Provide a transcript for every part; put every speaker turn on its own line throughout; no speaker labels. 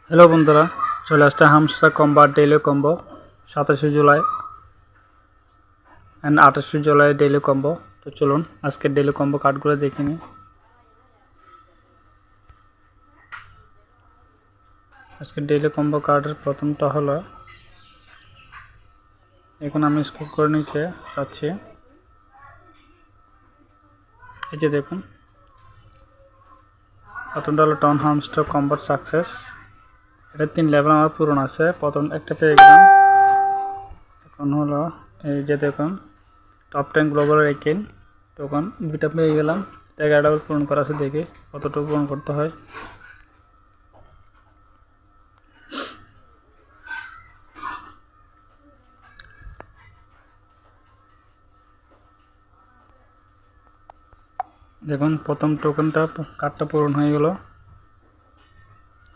Hello বন্ধুরা, চলে আসছে হামস্টার কম্বো আর daily combo 27 July and 28 July daily combo. তো চলুন আজকের ডেইলি কম্বো কার্ডগুলো দেখে নিই। আজকের ডেইলি কম্বো কার্ডের প্রথমটা হলো, এখন আমি স্ক্রল করে নিচে যাচ্ছি। এই যে দেখুন, প্রথমটা হলো টাউন হামস্টার কম্বো সাকসেস। এটা 3 লেভেল আমার পূরণ আছে, প্রথম একটা পেয়ে গেলাম। এখন হলো এই যে দেখুন টপ 10 গ্লোবাল র্যাঙ্কিং টোকন 2টা পেয়ে গেলাম। 11 লেভেল পূরণ করা আছে, দেখি কতটুকু পূরণ করতে হয়। দেখুন প্রথম টোকেনটা কার্ডটা পূরণ হয়ে গেল।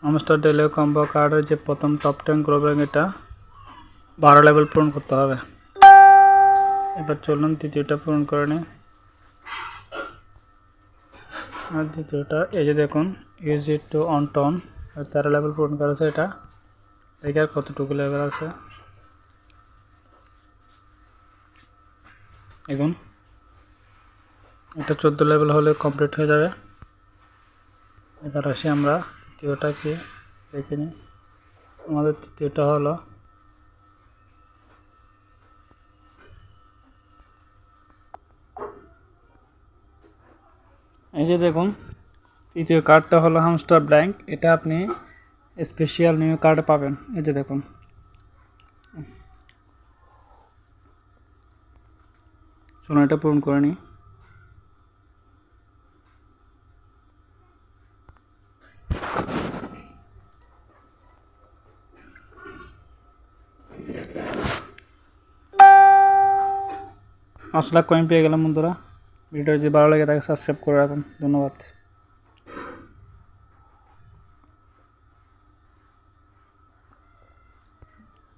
হামস্টার ডেইলি কম্বো কার্ডের যে প্রথম টপ 10 গ্লোবাল এটা 12 লেভেল পূরণ করতে হবে। এবার চলুন দ্বিতীয়টা পূরণ করে নিই। আর দ্বিতীয়টা এই যে দেখুন ইউজি টু অন টন 13 লেভেল পূরণ করেছে। এটা দেখি আর কতটুকু লেভেল আছে। এখন এটা 14 লেভেল হলে কমপ্লিট হয়ে যাবে। এবার আসি আমরা তৃতীয়টা কি দেখে নিই। আমাদের তৃতীয়টা হলো এই যে দেখুন তৃতীয় কার্ডটা হলো হামস্টার ব্ল্যাঙ্ক। এটা আপনি স্পেশাল নিউ কার্ডে পাবেন। এই যে দেখুন চলুন এটা পূরণ করে নিই। আসলে কয়েন পেয়ে গেলাম বন্ধুরা। ভিডিও যদি ভালো লাগে তাকে সাবস্ক্রাইব করে রাখুন। ধন্যবাদ।